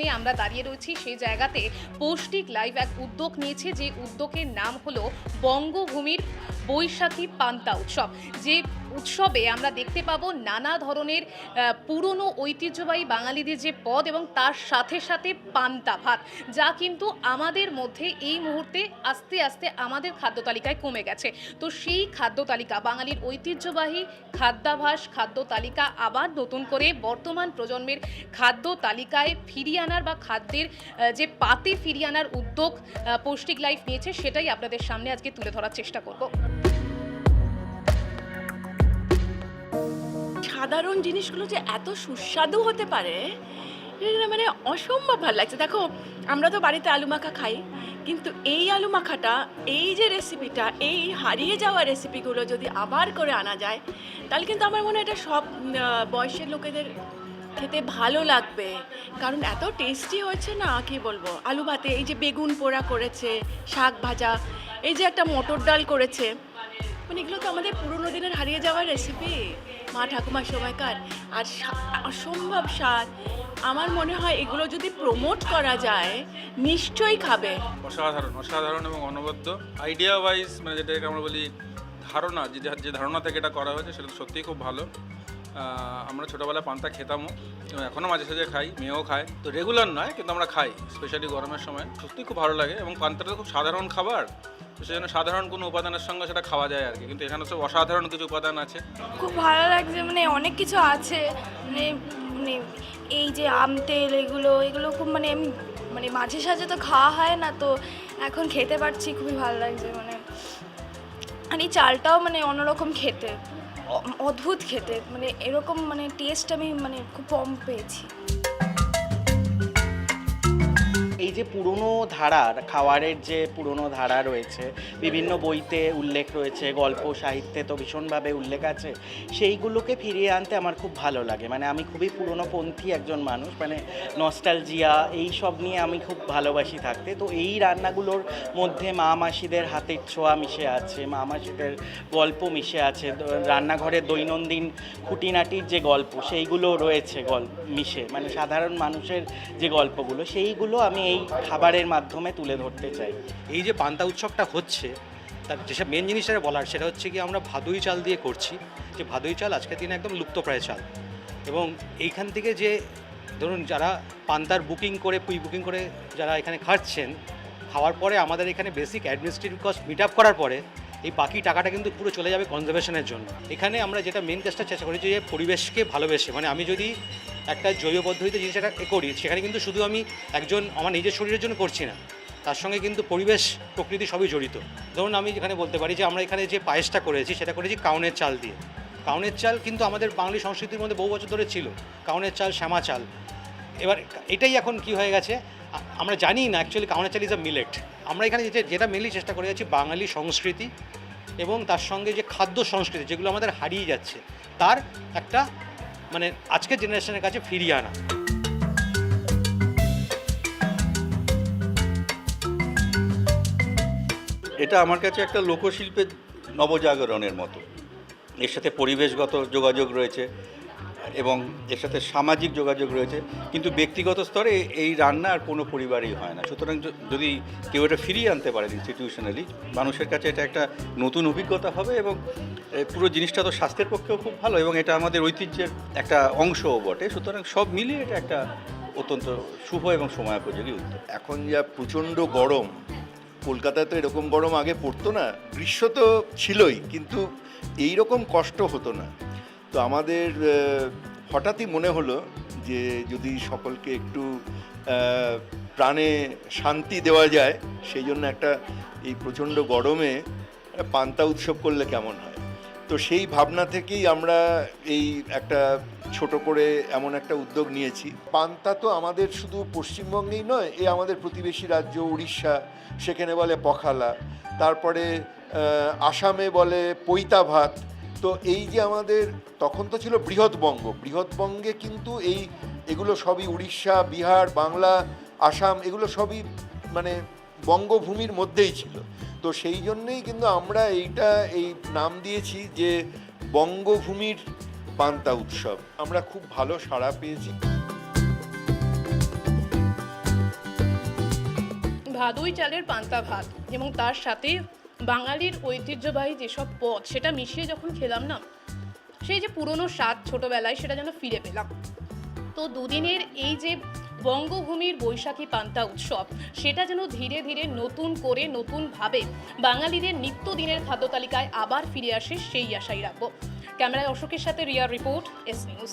প্ল্যাটফর্মে আমরা দাঁড়িয়ে রয়েছি, সেই জায়গাতে পৌষ্টিক লাইফ এক উদ্যোগ নিয়েছে, যে উদ্যোগের নাম হলো বঙ্গভূমির বৈশাখী পান্তা উৎসব। যে উৎসবে আমরা দেখতে পাবো নানা ধরনের পুরনো ঐতিহ্যবাহী বাঙালিদের যে পদ এবং তার সাথে সাথে পান্তা ভাত, যা কিন্তু আমাদের মধ্যে এই মুহূর্তে আস্তে আস্তে আমাদের খাদ্য তালিকায় কমে গেছে। তো সেই খাদ্য তালিকা, বাঙালির ঐতিহ্যবাহী খাদ্যাভাস, খাদ্য তালিকা আবার নতুন করে বর্তমান প্রজন্মের খাদ্য তালিকায় ফিরিয়ে আনার বা খাদ্যের যে পাতে ফিরিয়ে আনার উদ্যোগ পৌষ্টিক লাইফ নিয়েছে, সেটাই আপনাদের সামনে আজকে তুলে ধরার চেষ্টা করব। সাধারণ জিনিসগুলো যে এত সুস্বাদু হতে পারে, এটা মানে অসম্ভব ভালো লাগছে। দেখো, আমরা তো বাড়িতে আলু মাখা খাই, কিন্তু এই আলু মাখাটা, এই যে রেসিপিটা, এই হারিয়ে যাওয়া রেসিপিগুলো যদি আবার করে আনা যায়, তাহলে কিন্তু আমার মনে হয় এটা সব বয়সের লোকেদের খেতে ভালো লাগবে। কারণ এত টেস্টি হয়েছে না, কি বলবো। আলু ভাতে এই যে বেগুন পোড়া করেছে, শাক ভাজা, এই যে একটা মটর ডাল করেছে, মানে এগুলো তো আমাদের পুরোনো দিনের হারিয়ে যাওয়ার রেসিপি, মা ঠাকুমার সময়কার। আর অসম্ভব স্বাদ। আমার মনে হয় এগুলো যদি প্রমোট করা যায়, নিশ্চয়ই খাবে। অসাধারণ, অসাধারণ এবং অনবদ্য। আইডিয়া ওয়াইজ, মানে যেটাকে আমরা বলি ধারণা, যে ধারণা থেকে এটা করা হয়েছে, সেটা সত্যিই খুব ভালো। আমরা ছোটোবেলায় পান্তা খেতামও এবং এখনও মাঝে সাঝে খাই, মেয়েও খায়। তো রেগুলার নয়, কিন্তু আমরা খাই, স্পেশালি গরমের সময়। সত্যিই খুব ভালো লাগে এবং পান্তাটা খুব সাধারণ খাবার, তো সেজন্য সাধারণ কোনো উপাদানের সঙ্গে সেটা খাওয়া যায় আর কি। কিন্তু এখানে সব অসাধারণ কিছু উপাদান আছে। খুব ভালো লাগছে, মানে অনেক কিছু আছে, মানে মানে এই যে আম তেল, এগুলো খুব মানে মাঝে সাঝে তো খাওয়া হয় না, তো এখন খেতে পারছি, খুবই ভালো লাগছে। মানে আর এই চালটাও মানে অন্যরকম খেতে, অদ্ভুত খেতে, মানে এরকম মানে টেস্ট আমি মানে খুব কম পেয়েছি। এই যে পুরনো ধারার খাবারের যে পুরনো ধারা রয়েছে, বিভিন্ন বইতে উল্লেখ রয়েছে, গল্প সাহিত্যে তো ভীষণভাবে উল্লেখ আছে, সেইগুলোকে ফিরিয়ে আনতে আমার খুব ভালো লাগে। মানে আমি খুবই পুরনোপন্থী একজন মানুষ, মানে নস্টালজিয়া এই সব নিয়ে আমি খুব ভালোবাসি থাকতে। তো এই রান্নাগুলোর মধ্যে মা মাসিদের হাতের ছোঁয়া মিশে আছে, মা মাসিদের গল্প মিশে আছে, রান্নাঘরের দৈনন্দিন খুঁটিনাটির যে গল্প সেইগুলো রয়েছে মিশে, মানে সাধারণ মানুষের যে গল্পগুলো, সেইগুলো আমি এই খাবারের মাধ্যমে তুলে ধরতে চাই। এই যে পান্তা উৎসবটা হচ্ছে, তার যেসব মেন জিনিসটা বলার, সেটা হচ্ছে কি আমরা ভাদুই চাল দিয়ে করছি। যে ভাদুই চাল আজকের দিনে একদম লুপ্তপ্রায় চাল, এবং এইখান থেকে যে ধরুন যারা পান্তার বুকিং করে, প্রি বুকিং করে যারা এখানে খাচ্ছেন, খাওয়ার পরে আমাদের এখানে basic administrative cost meet up করার পরে এই বাকি টাকাটা কিন্তু পুরো চলে যাবে কনজারভেশনের জন্য। এখানে আমরা যেটা মেন কাজটা চেষ্টা করি, যে পরিবেশকে ভালোবেসে, মানে আমি যদি একটা জৈব পদ্ধতিতে জিনিসটা করি, সেখানে কিন্তু শুধু আমি আমার নিজের শরীরের জন্য করছি না, তার সঙ্গে কিন্তু পরিবেশ প্রকৃতি সবই জড়িত। ধরুন আমি এখানে বলতে পারি যে আমরা এখানে যে পায়েসটা করেছি, সেটা করেছি কাউনের চাল দিয়ে। কাউনের চাল কিন্তু আমাদের বাঙালি সংস্কৃতির মধ্যে বহু বছর ধরে ছিল, কাউনের চাল, শ্যামা চাল। এবার এটাই এখন কি হয়ে গেছে, আমরা জানি না অ্যাকচুয়ালি কাউনের চাল ইজ আ মিলেট। আমরা এখানে যেটা মেনলি চেষ্টা করে যাচ্ছি, বাঙালি সংস্কৃতি এবং তার সঙ্গে যে খাদ্য সংস্কৃতি, যেগুলো আমাদের হারিয়ে যাচ্ছে, তার একটা মানে আজকের জেনারেশনের কাছে ফিরিয়ে আনা। এটা আমার কাছে একটা লোকশিল্পের নবজাগরণের মতো। এর সাথে পরিবেশগত যোগাযোগ রয়েছে এবং এর সাথে সামাজিক যোগাযোগ রয়েছে, কিন্তু ব্যক্তিগত স্তরে এই রান্না আর কোনো পরিবারেই হয় না। সুতরাং যদি কেউ এটা ফিরিয়ে আনতে পারে ইনস্টিটিউশনালি, মানুষের কাছে এটা একটা নতুন অভিজ্ঞতা হবে এবং পুরো জিনিসটা তো স্বাস্থ্যের পক্ষেও খুব ভালো এবং এটা আমাদের ঐতিহ্যের একটা অংশও বটে। সুতরাং সব মিলিয়ে এটা একটা অত্যন্ত শুভ এবং সময়োপযোগী উদ্যোগ। এখন যা প্রচণ্ড গরম, কলকাতায় তো এরকম গরম আগে পড়তো না, গ্রীষ্ম তো ছিলই, কিন্তু এই রকম কষ্ট হতো না। তো আমাদের হঠাৎই মনে হলো যে যদি সকলকে একটু প্রাণে শান্তি দেওয়া যায়, সেই জন্য একটা এই প্রচণ্ড গরমে পান্তা উৎসব করলে কেমন হয়। তো সেই ভাবনা থেকেই আমরা এই একটা ছোট করে এমন একটা উদ্যোগ নিয়েছি। পান্তা তো আমাদের শুধু পশ্চিমবঙ্গেই নয়, এ আমাদের প্রতিবেশী রাজ্য উড়িষ্যা, সেখানে বলে পখালা, তারপরে আসামে বলে পৈতা ভাত। তো এই যে আমাদের তখন তো ছিল বৃহৎবঙ্গে, কিন্তু এগুলো সবই উড়িষ্যা, বিহার, বাংলা, আসাম, এগুলো সবই মানে বঙ্গভূমির মধ্যেই ছিল। তো সেই জন্যেই কিন্তু আমরা এই নাম দিয়েছি যে বঙ্গভূমির পান্তা উৎসব। আমরা খুব ভালো সাড়া পেয়েছি। ভাদুই চালের পান্তা ভাত এবং তার সাথে বাঙালির ঐতিহ্যবাহী যেসব পদ সেটা মিশিয়ে যখন খেলাম না, সেই যে পুরনো স্বাদ ছোটোবেলায় সেটা যেন ফিরে পেলাম। তো দুদিনের এই যে বঙ্গভূমির বৈশাখী পান্তা উৎসব, সেটা যেন ধীরে ধীরে নতুন করে নতুনভাবে বাঙালিদের নিত্যদিনের খাদ্য তালিকায় আবার ফিরে আসে, সেই আশাই রাখবো। ক্যামেরায় অশোকের সাথে রিয়ার রিপোর্ট, এস নিউজ।